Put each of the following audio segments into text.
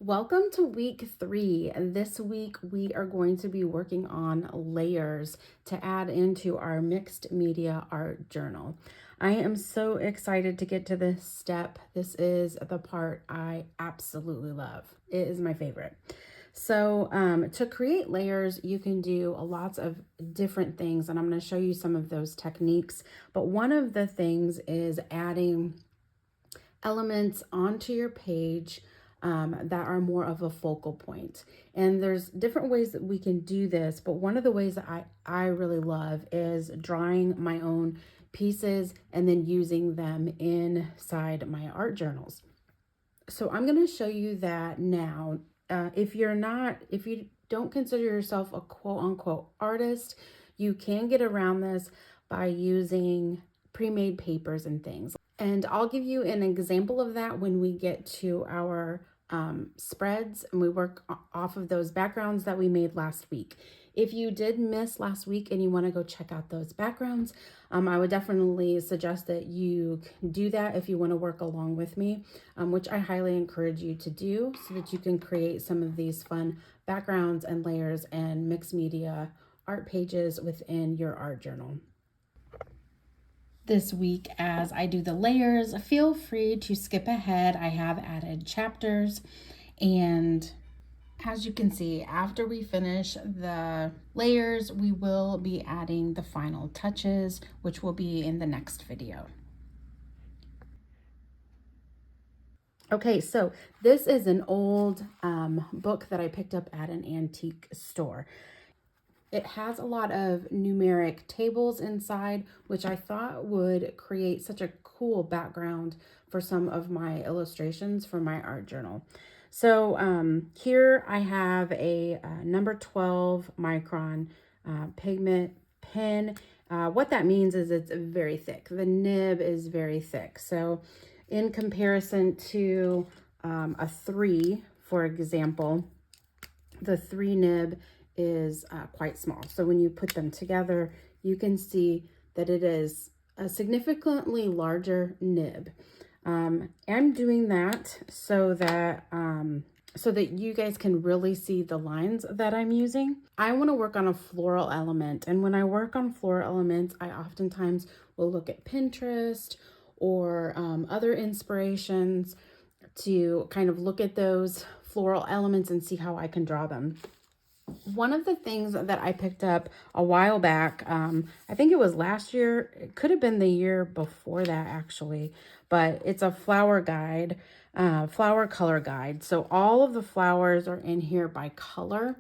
Welcome to week 3. This week we are going to be working on layers to add into our mixed media art journal. I am so excited to get to this step. This is the part I absolutely love. It is my favorite. So to create layers, you can do lots of different things, and I'm going to show you some of those techniques. But one of the things is adding elements onto your page that are more of a focal point. And there's different ways that we can do this, but one of the ways that I really love is drawing my own pieces and then using them inside my art journals. So I'm going to show you that now. If you don't consider yourself a quote unquote artist, you can get around this by using pre-made papers and things. And I'll give you an example of that when we get to our spreads and we work off of those backgrounds that we made last week. If you did miss last week and you want to go check out those backgrounds, I would definitely suggest that you do that if you want to work along with me, which I highly encourage you to do so that you can create some of these fun backgrounds and layers and mixed media art pages within your art journal. This week, as I do the layers, feel free to skip ahead. I have added chapters, and as you can see, after we finish the layers, we will be adding the final touches, which will be in the next video. Okay, so this is an old book that I picked up at an antique store. It has a lot of numeric tables inside, which I thought would create such a cool background for some of my illustrations for my art journal. So here I have a number 12 micron pigment pen. What that means is it's very thick. The nib is very thick. So in comparison to a 3, for example, the 3 nib is quite small. So when you put them together, you can see that it is a significantly larger nib. I'm doing that so that you guys can really see the lines that I'm using. I want to work on a floral element, and when I work on floral elements, I oftentimes will look at Pinterest or other inspirations to kind of look at those floral elements and see how I can draw them. One of the things that I picked up a while back, I think it was last year, it could have been the year before that actually, but it's a flower guide, flower color guide. So all of the flowers are in here by color,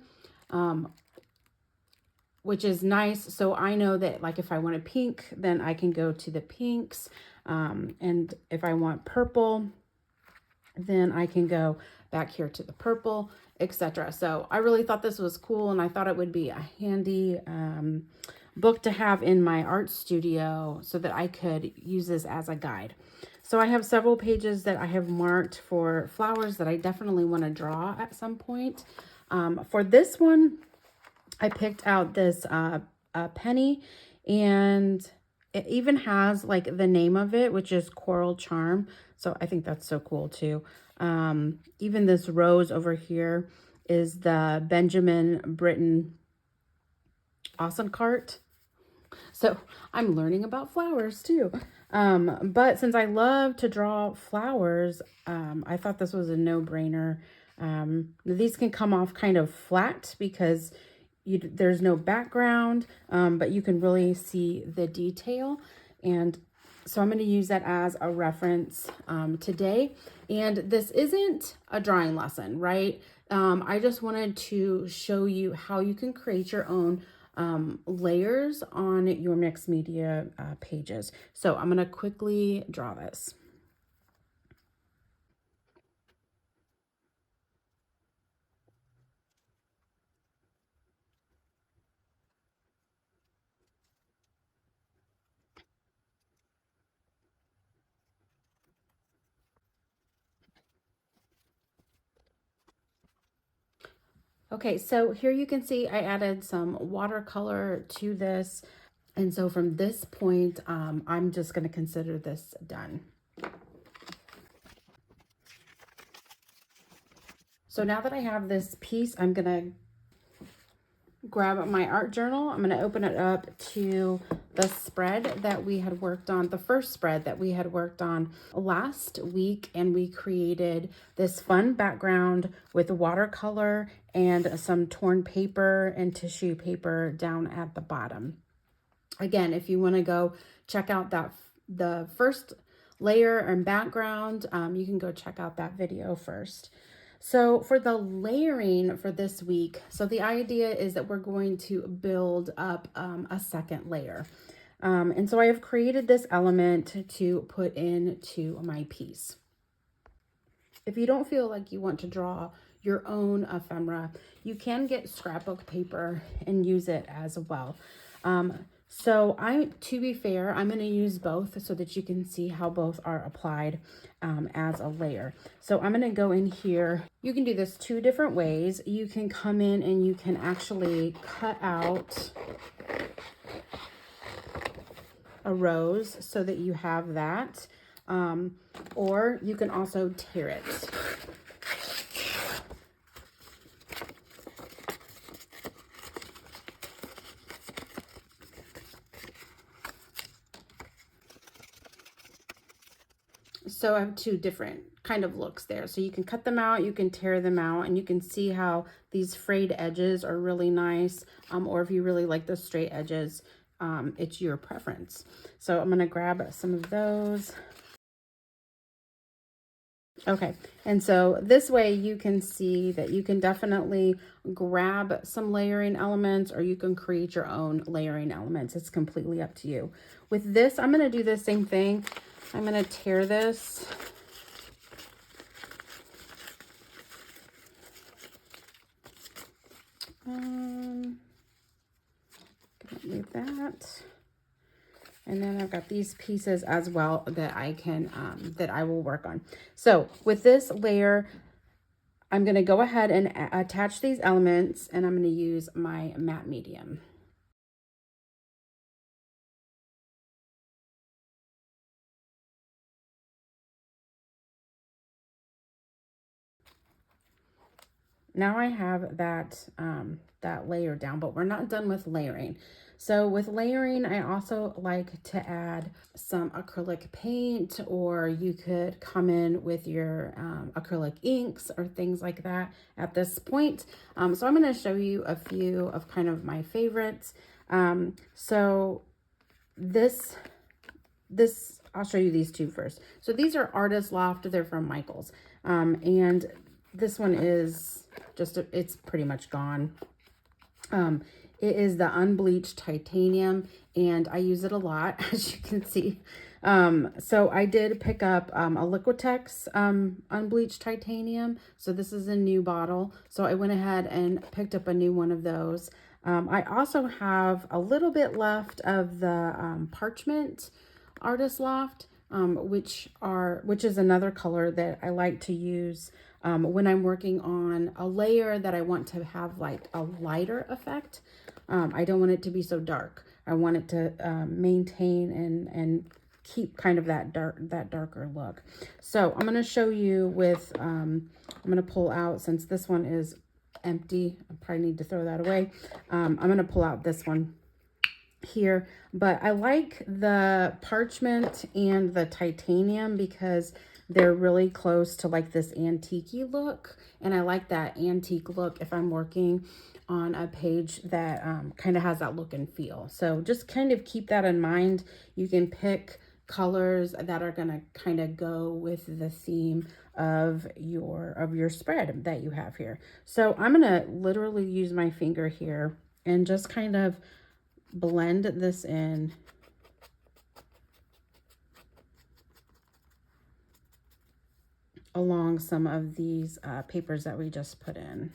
which is nice. So I know that like if I want a pink, then I can go to the pinks. And if I want purple, then I can go back here to the purple, etc. So I really thought this was cool, and I thought it would be a handy book to have in my art studio so that I could use this as a guide. So I have several pages that I have marked for flowers that I definitely want to draw at some point. For this one, I picked out this penny, and it even has like the name of it, which is Coral Charm. So I think that's so cool too. Even this rose over here is the Benjamin Britten Osencart. So I'm learning about flowers too. But since I love to draw flowers, I thought this was a no-brainer. These can come off kind of flat because there's no background, but you can really see the detail. And so I'm going to use that as a reference today. And this isn't a drawing lesson, right? I just wanted to show you how you can create your own layers on your mixed media pages. So I'm going to quickly draw this. Okay, so here you can see I added some watercolor to this. And so from this point, I'm just going to consider this done. So now that I have this piece, I'm gonna grab my art journal. I'm gonna open it up to the spread that we had worked on, the first spread that we had worked on last week, and we created this fun background with watercolor and some torn paper and tissue paper down at the bottom. Again, if you wanna go check out the first layer and background, you can go check out that video first. So for the layering for this week, so the idea is that we're going to build up a second layer. And so I have created this element to put into my piece. If you don't feel like you want to draw your own ephemera, you can get scrapbook paper and use it as well. So to be fair, I'm going to use both so that you can see how both are applied as a layer. So I'm going to go in here. You can do this two different ways. You can come in and you can actually cut out a rose so that you have that, or you can also tear it. So I have two different kind of looks there. So you can cut them out, you can tear them out, and you can see how these frayed edges are really nice. Or if you really like the straight edges, it's your preference. So I'm gonna grab some of those. Okay, and so this way you can see that you can definitely grab some layering elements, or you can create your own layering elements. It's completely up to you. With this, I'm gonna do the same thing. I'm gonna tear this. Leave that. And then I've got these pieces as well that I can, that I will work on. So with this layer, I'm gonna go ahead and attach these elements, and I'm gonna use my matte medium. Now I have that, that layer down, but we're not done with layering. So with layering, I also like to add some acrylic paint, or you could come in with your acrylic inks or things like that at this point. So I'm going to show you a few of kind of my favorites. So this, I'll show you these two first. So these are Artist Loft. They're from Michaels. And this one is just, it's pretty much gone. It is the unbleached titanium, and I use it a lot, as you can see. So I did pick up a Liquitex unbleached titanium. So this is a new bottle. So I went ahead and picked up a new one of those. I also have a little bit left of the parchment Artist Loft, which is another color that I like to use when I'm working on a layer that I want to have like a lighter effect. I don't want it to be so dark. I want it to maintain and keep kind of that darker look. So I'm going to show you with, I'm going to pull out, since this one is empty, I probably need to throw that away. I'm going to pull out this one here, but I like the parchment and the titanium because they're really close to like this antique-y look, and I like that antique look if I'm working on a page that kind of has that look and feel. So just kind of keep that in mind. You can pick colors that are gonna kind of go with the theme of your spread that you have here. So I'm gonna literally use my finger here and just kind of blend this in. Along some of these papers that we just put in.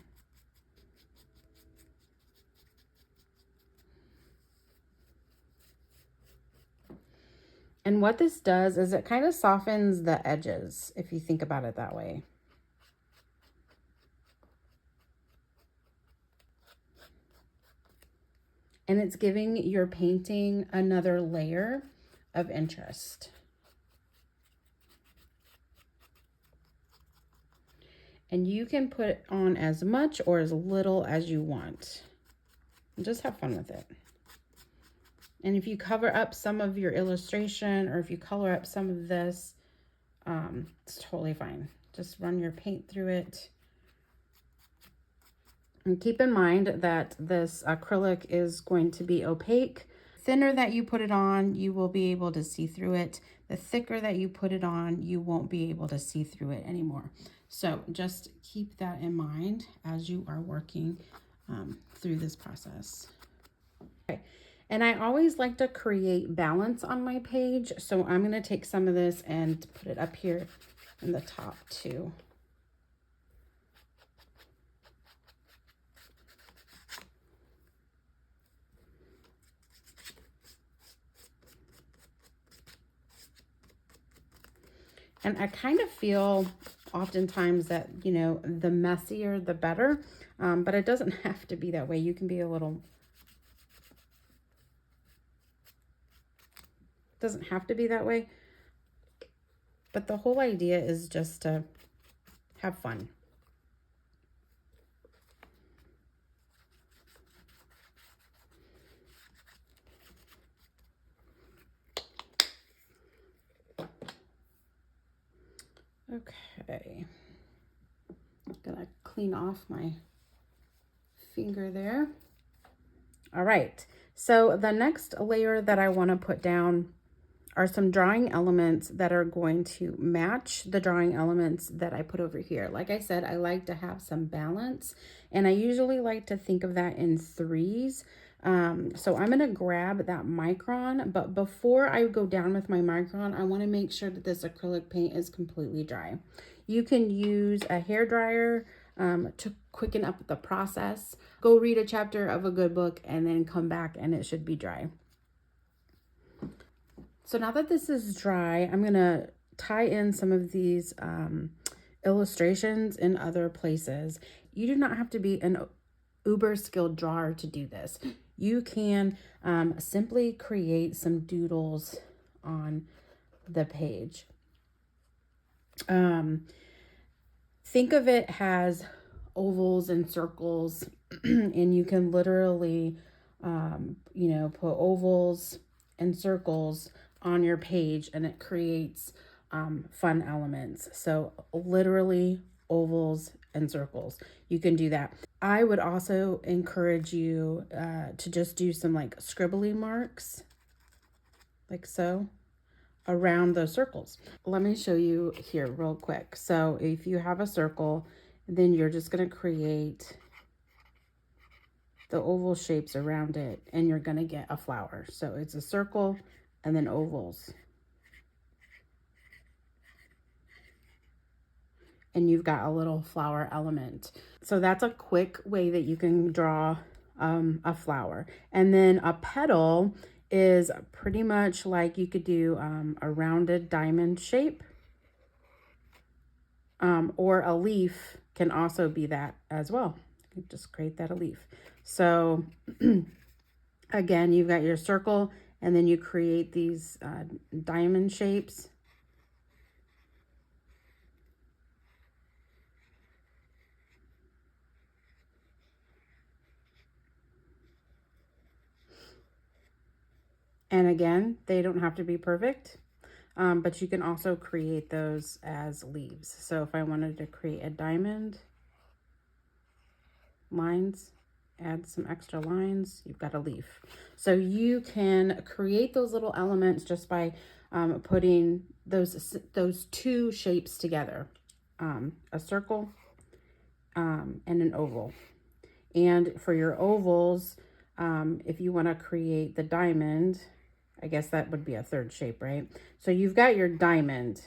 And what this does is it kind of softens the edges, if you think about it that way. And it's giving your painting another layer of interest. And you can put on as much or as little as you want. And just have fun with it. And if you cover up some of your illustration, or if you color up some of this, it's totally fine. Just run your paint through it. And keep in mind that this acrylic is going to be opaque. The thinner that you put it on, you will be able to see through it. The thicker that you put it on, you won't be able to see through it anymore. So just keep that in mind as you are working through this process. Okay. And I always like to create balance on my page. So I'm going to take some of this and put it up here in the top too. And I kind of feel oftentimes that, you know, the messier, the better. But it doesn't have to be that way. You can be a little, doesn't have to be that way. But the whole idea is just to have fun. Okay, I'm gonna clean off my finger there. All right, so the next layer that I want to put down are some drawing elements that are going to match the drawing elements that I put over here. Like I said, I like to have some balance, and I usually like to think of that in threes. So I'm gonna grab that micron, but before I go down with my micron, I wanna make sure that this acrylic paint is completely dry. You can use a hair dryer to quicken up the process. Go read a chapter of a good book and then come back and it should be dry. So now that this is dry, I'm gonna tie in some of these illustrations in other places. You do not have to be an uber skilled drawer to do this. You can simply create some doodles on the page. Think of it as ovals and circles, and you can literally, you know, put ovals and circles on your page, and it creates fun elements. So literally ovals and circles. You can do that. I would also encourage you to just do some like scribbly marks, like so, around those circles. Let me show you here real quick. So if you have a circle, then you're just going to create the oval shapes around it, and you're going to get a flower. So it's a circle and then ovals. And you've got a little flower element. So that's a quick way that you can draw a flower. And then a petal is pretty much like you could do a rounded diamond shape, or a leaf can also be that as well. You can just create that a leaf. So again, you've got your circle, and then you create these diamond shapes. And again, they don't have to be perfect, but you can also create those as leaves. So if I wanted to create a diamond, lines, add some extra lines, you've got a leaf. So you can create those little elements just by putting those two shapes together, a circle and an oval. And for your ovals, if you want to create the diamond, I guess that would be a third shape, right? So you've got your diamond,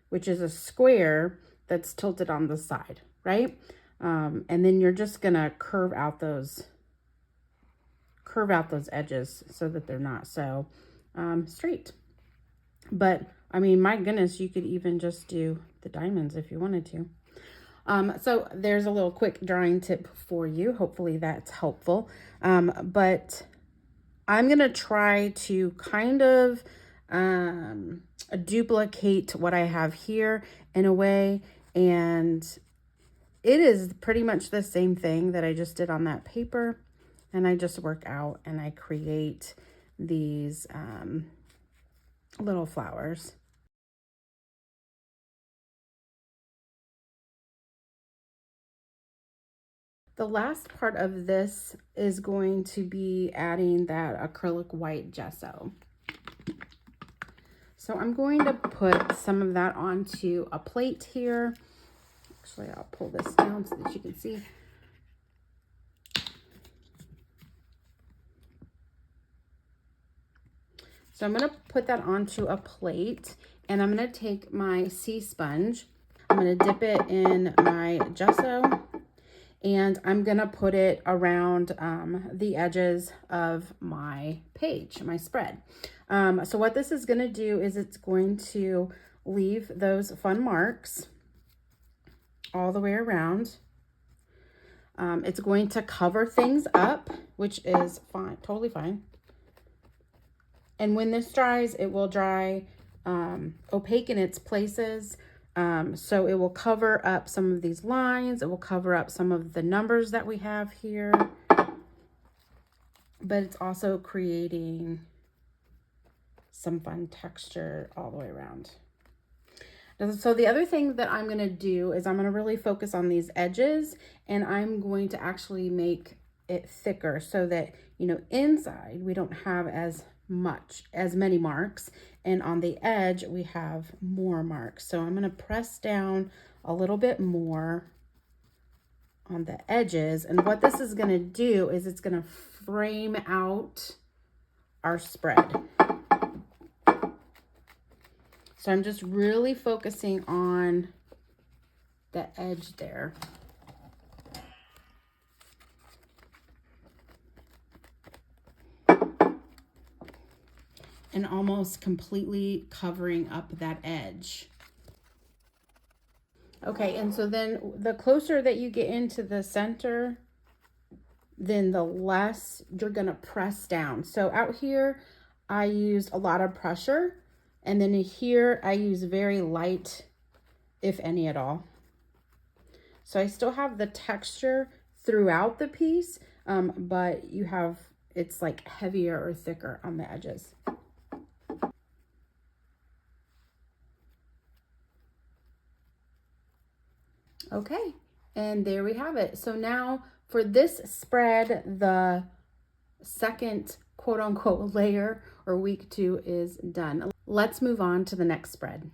which is a square that's tilted on the side, right? And then you're just gonna curve out those edges so that they're not so straight. But I mean, my goodness, you could even just do the diamonds if you wanted to. So there's a little quick drawing tip for you. Hopefully that's helpful. But I'm going to try to kind of duplicate what I have here in a way, And it is pretty much the same thing that I just did on that paper. And I just work out and I create these little flowers. The last part of this is going to be adding that acrylic white gesso. So I'm going to put some of that onto a plate here. Actually, I'll pull this down so that you can see. So I'm going to put that onto a plate, and I'm going to take my sea sponge. I'm going to dip it in my gesso, and I'm going to put it around the edges of my page, my spread. So what this is going to do is it's going to leave those fun marks all the way around. It's going to cover things up, which is fine, totally fine. And when this dries, it will dry opaque in its places. So it will cover up some of these lines. It will cover up some of the numbers that we have here. But it's also creating some fun texture all the way around. So the other thing that I'm going to do is I'm going to really focus on these edges, and I'm going to actually make it thicker so that, you know, inside we don't have as many marks, and on the edge we have more marks. So I'm going to press down a little bit more on the edges, and what this is going to do is it's going to frame out our spread. So I'm just really focusing on the edge there. And almost completely covering up that edge. Okay, and so then the closer that you get into the center, then the less you're gonna press down. So out here, I use a lot of pressure, and then here I use very light, if any at all. So I still have the texture throughout the piece, but it's like heavier or thicker on the edges. Okay, and there we have it. So now for this spread, the second quote unquote layer or week 2 is done. Let's move on to the next spread.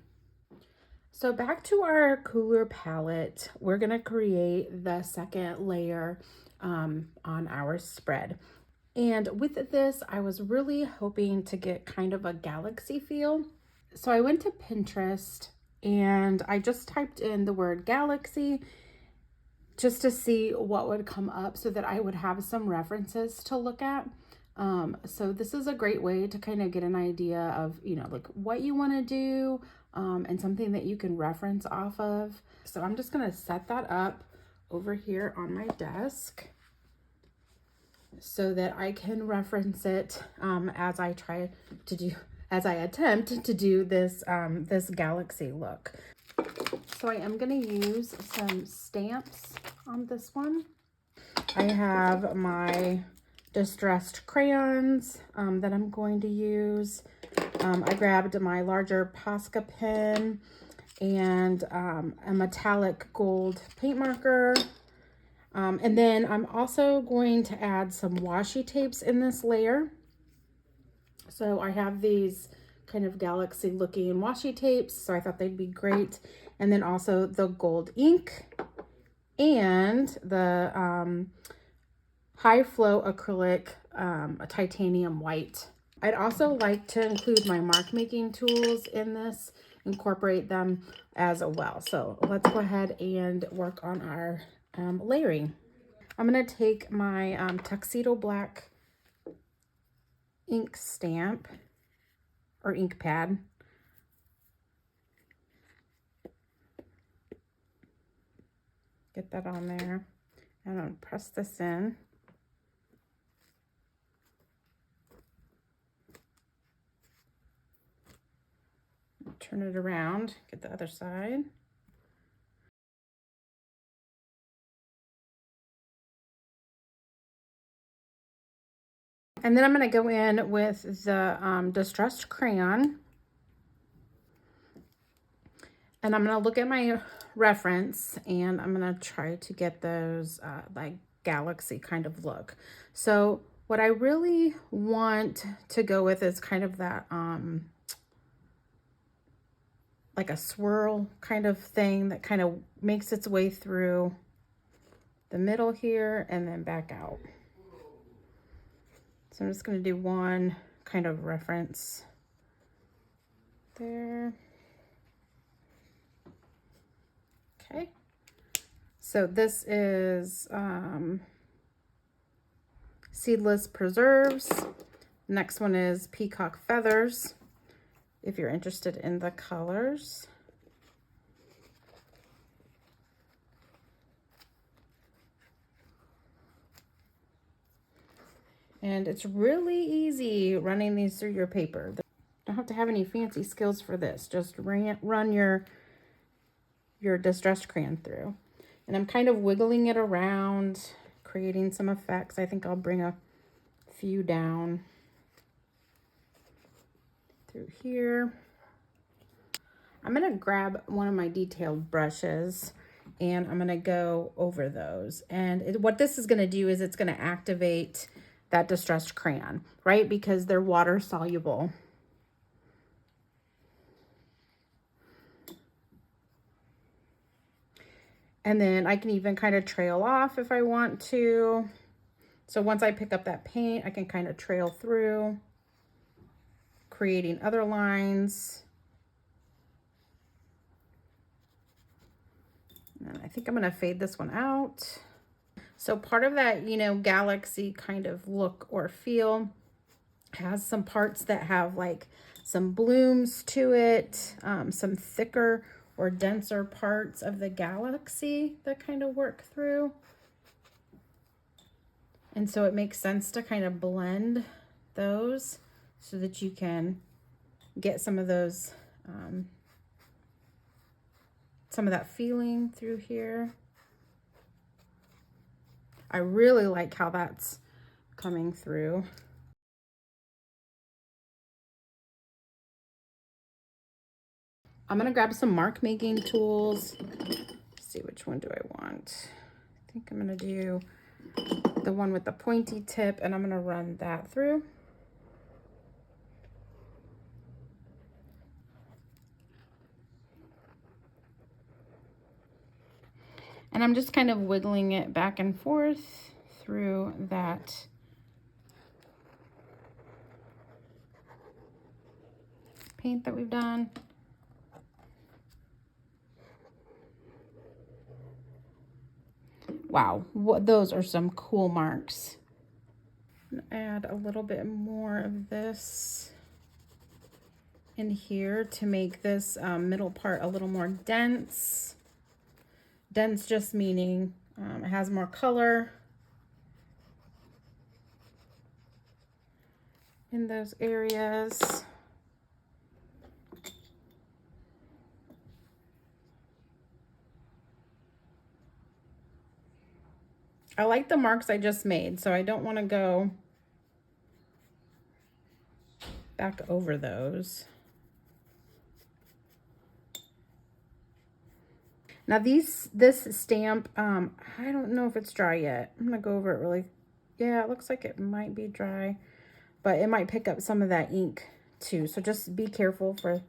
So back to our cooler palette, we're gonna create the second layer on our spread. And with this, I was really hoping to get kind of a galaxy feel. So I went to Pinterest and I just typed in the word galaxy just to see what would come up so that I would have some references to look at. So this is a great way to kind of get an idea of, you know, like what you want to do and something that you can reference off of. So I'm just going to set that up over here on my desk so that I can reference it as I attempt to do this, this galaxy look. So I am going to use some stamps on this one. I have my distressed crayons that I'm going to use. I grabbed my larger Posca pen and a metallic gold paint marker. And then I'm also going to add some washi tapes in this layer. So I have these kind of galaxy looking washi tapes, so I thought they'd be great. And then also the gold ink and the high flow acrylic titanium white. I'd also like to include my mark making tools in this, incorporate them as well. So let's go ahead and work on our layering. I'm going to take my tuxedo black ink stamp or ink pad. Get that on there. And I'll press this in. Turn it around, get the other side. And then I'm going to go in with the distressed crayon. And I'm going to look at my reference and I'm going to try to get those like galaxy kind of look. So what I really want to go with is kind of that like a swirl kind of thing that kind of makes its way through the middle here and then back out. So I'm just going to do one kind of reference there. Okay. So this is Seedless Preserves. Next one is Peacock Feathers, if you're interested in the colors. And it's really easy running these through your paper. You don't have to have any fancy skills for this. Just run your distressed crayon through. And I'm kind of wiggling it around, creating some effects. I think I'll bring a few down through here. I'm going to grab one of my detailed brushes and I'm going to go over those. And what this is going to do is it's going to activate that distressed crayon, right? Because they're water soluble. And then I can even kind of trail off if I want to. So once I pick up that paint, I can kind of trail through, creating other lines. And I think I'm going to fade this one out. So part of that, you know, galaxy kind of look or feel has some parts that have like some blooms to it, some thicker or denser parts of the galaxy that kind of work through. And so it makes sense to kind of blend those so that you can get some of those, some of that feeling through here. I really like how that's coming through. I'm gonna grab some mark making tools. Let's see, which one do I want? I think I'm gonna do the one with the pointy tip and I'm gonna run that through. And I'm just kind of wiggling it back and forth through that paint that we've done. Wow, those are some cool marks. Add a little bit more of this in here to make this middle part a little more dense. Dense just meaning it has more color in those areas. I like the marks I just made, so I don't want to go back over those. Now this stamp, I don't know if it's dry yet. I'm gonna go over it really. Yeah, it looks like it might be dry, but it might pick up some of that ink too. So just be careful for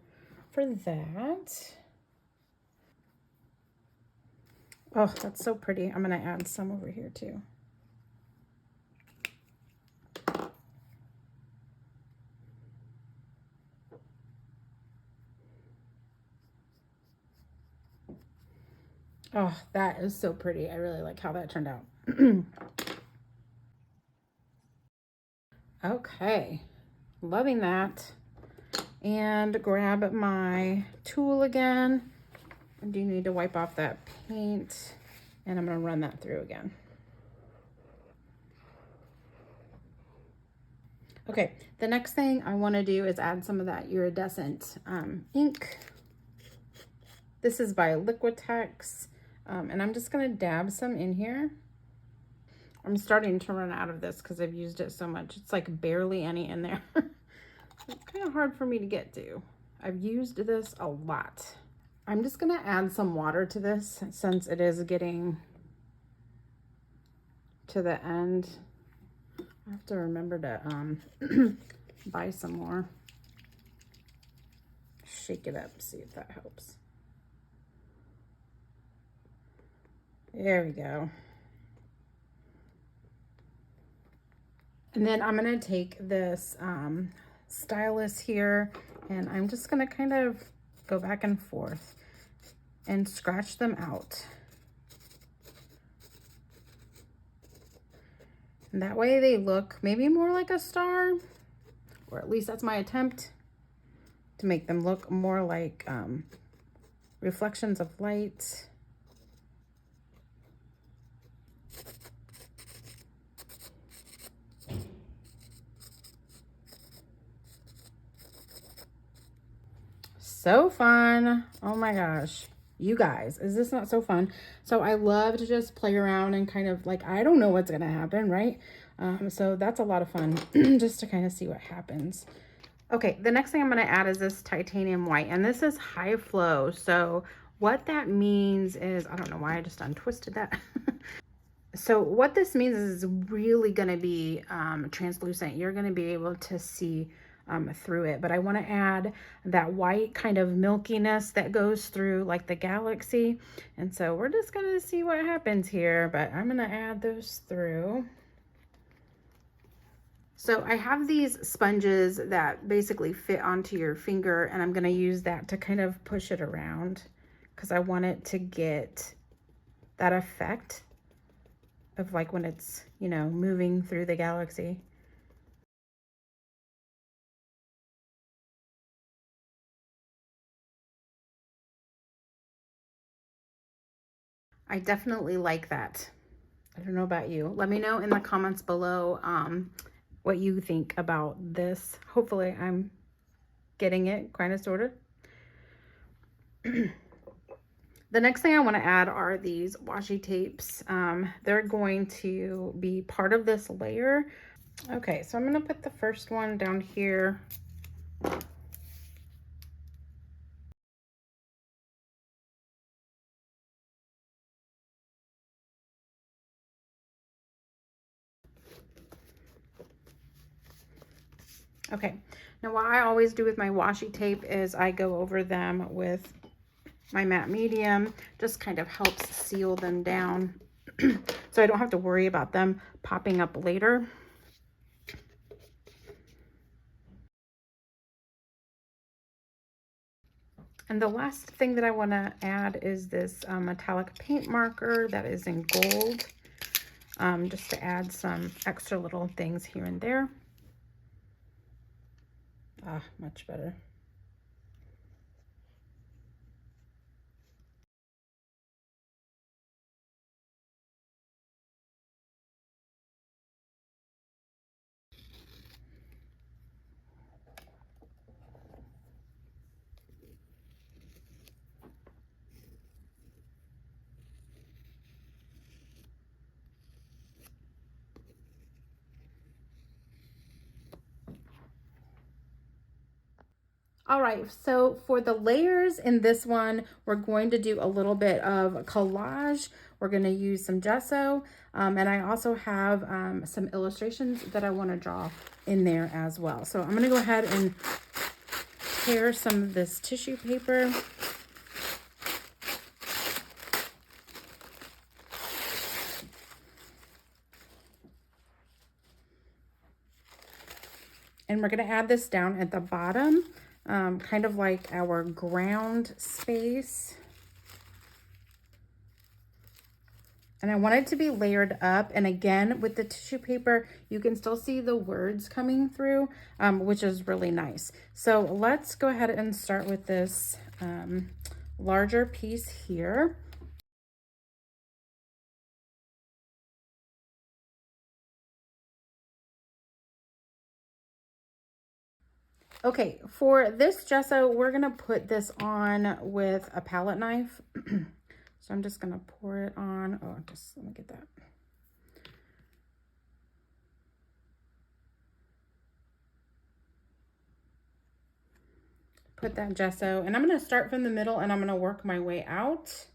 that. Oh, that's so pretty. I'm gonna add some over here too. Oh, that is so pretty. I really like how that turned out. Okay, loving that. And grab my tool again. I do need to wipe off that paint and I'm gonna run that through again. Okay, the next thing I wanna do is add some of that iridescent ink. This is by Liquitex, and I'm just gonna dab some in here. I'm starting to run out of this because I've used it so much. It's like barely any in there. It's kind of hard for me to get to. I've used this a lot. I'm just gonna add some water to this since it is getting to the end. I have to remember to buy some more. Shake it up, see if that helps. There we go. And then I'm gonna take this stylus here, and I'm just gonna kind of go back and forth and scratch them out. And that way they look maybe more like a star, or at least that's my attempt to make them look more like reflections of light. So fun. Oh my gosh. You guys, is this not so fun? So I love to just play around and kind of like, I don't know what's going to happen, right? So that's a lot of fun just to kind of see what happens. Okay, the next thing I'm going to add is this titanium white, and this is high flow. So what that means is, I don't know why I just untwisted that. So what this means is it's really going to be translucent. You're going to be able to see through it, but I want to add that white kind of milkiness that goes through like the galaxy. And so we're just going to see what happens here, but I'm going to add those through. So I have these sponges that basically fit onto your finger, and I'm going to use that to kind of push it around because I want it to get that effect of like when it's, you know, moving through the galaxy. I definitely like that. I don't know about you. Let me know in the comments below what you think about this. Hopefully I'm getting it kind of sort of. The next thing I want to add are these washi tapes. They're going to be part of this layer. Okay, so I'm going to put the first one down here. Okay, now what I always do with my washi tape is I go over them with my matte medium. Just kind of helps seal them down so I don't have to worry about them popping up later. And the last thing that I want to add is this metallic paint marker that is in gold, just to add some extra little things here and there. Ah, much better. All right, so for the layers in this one, we're going to do a little bit of collage. We're going to use some gesso, and I also have some illustrations that I want to draw in there as well. So I'm going to go ahead and tear some of this tissue paper. And we're going to add this down at the bottom, kind of like our ground space. And I want it to be layered up. And again, with the tissue paper, you can still see the words coming through, which is really nice. So let's go ahead and start with this larger piece here. Okay, for this gesso, we're gonna put this on with a palette knife. So I'm just gonna pour it on. Oh, just let me get that. put that gesso, and I'm going to start from the middle and I'm going to work my way out.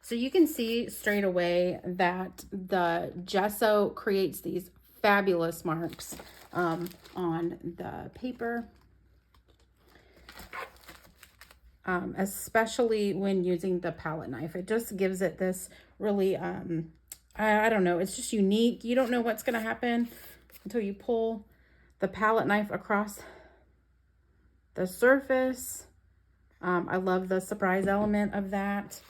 So you can see straight away that the gesso creates these fabulous marks on the paper, especially when using the palette knife. It just gives it this really, I don't know, it's just unique. You don't know what's going to happen until you pull the palette knife across the surface. I love the surprise element of that.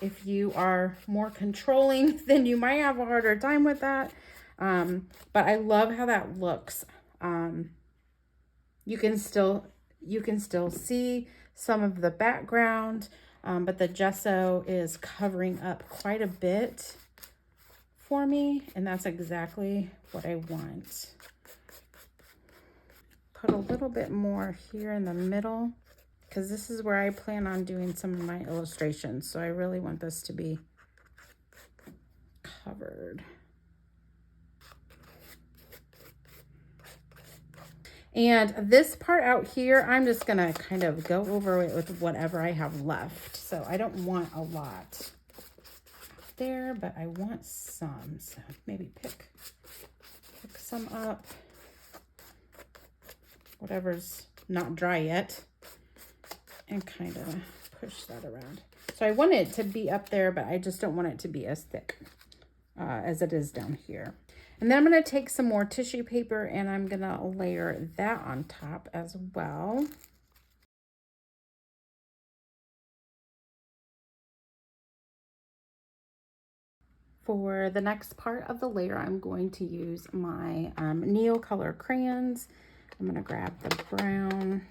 If you are more controlling, then you might have a harder time with that. But I love how that looks. You can still see some of the background, but the gesso is covering up quite a bit for me, and that's exactly what I want. Put a little bit more here in the middle, because this is where I plan on doing some of my illustrations. So I really want this to be covered. And this part out here, I'm just gonna kind of go over it with whatever I have left. So I don't want a lot there, but I want some. So maybe pick some up. Whatever's not dry yet. And kind of push that around. So I want it to be up there, but I just don't want it to be as thick as it is down here. And then I'm going to take some more tissue paper and I'm going to layer that on top as well. For the next part of the layer, I'm going to use my Neo Color crayons. I'm going to grab the brown,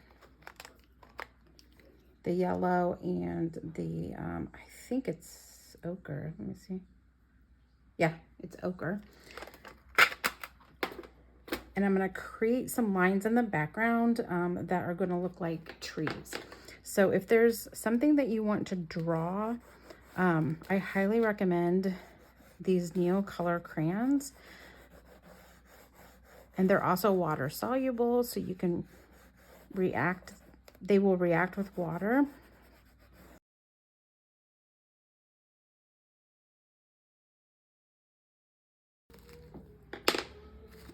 the yellow, and the, I think it's ochre. Let me see. Yeah, it's ochre. And I'm going to create some lines in the background that are going to look like trees. So if there's something that you want to draw, I highly recommend these Neo Color crayons. And they're also water soluble, so you can react. They will react with water.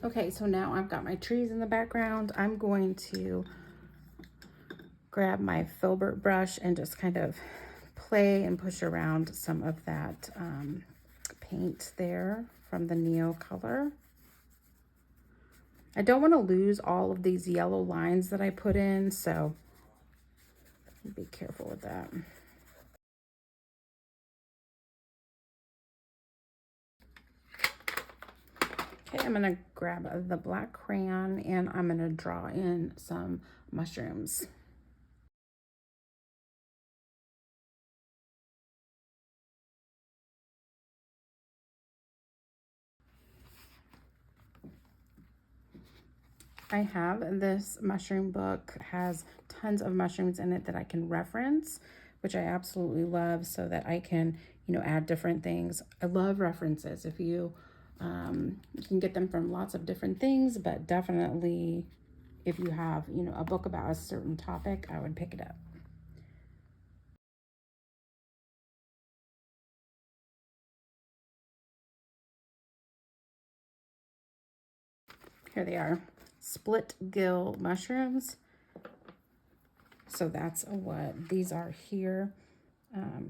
Okay, so now I've got my trees in the background. I'm going to grab my filbert brush and just kind of play and push around some of that paint there from the Neo Color. I don't want to lose all of these yellow lines that I put in, so be careful with that. Okay, I'm going to grab the black crayon and I'm going to draw in some mushrooms. I have this mushroom book, has tons of mushrooms in it that I can reference, which I absolutely love, so that I can, you know, add different things. I love references. If you can get them from lots of different things, but definitely if you have, you know, a book about a certain topic, I would pick it up. Here they are, split gill mushrooms. So that's what these are here.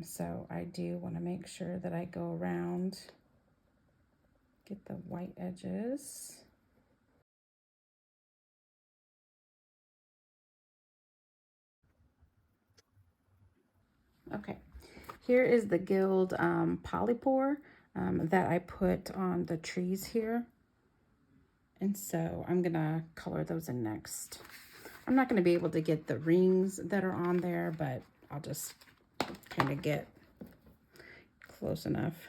So I do want to make sure that I go around, get the white edges. Okay, here is the gilled polypore that I put on the trees here. And so I'm gonna color those in next. I'm not gonna be able to get the rings that are on there, but I'll just kind of get close enough.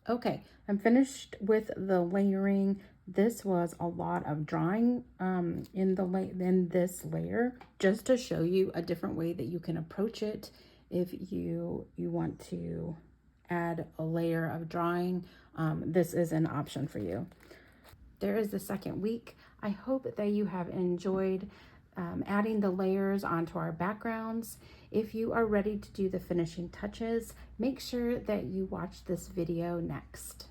Okay, I'm finished with the layering. This was a lot of drawing in this layer, just to show you a different way that you can approach it if you want to add a layer of drawing. This is an option for you. There is the second week. I hope that you have enjoyed adding the layers onto our backgrounds. If you are ready to do the finishing touches, make sure that you watch this video next.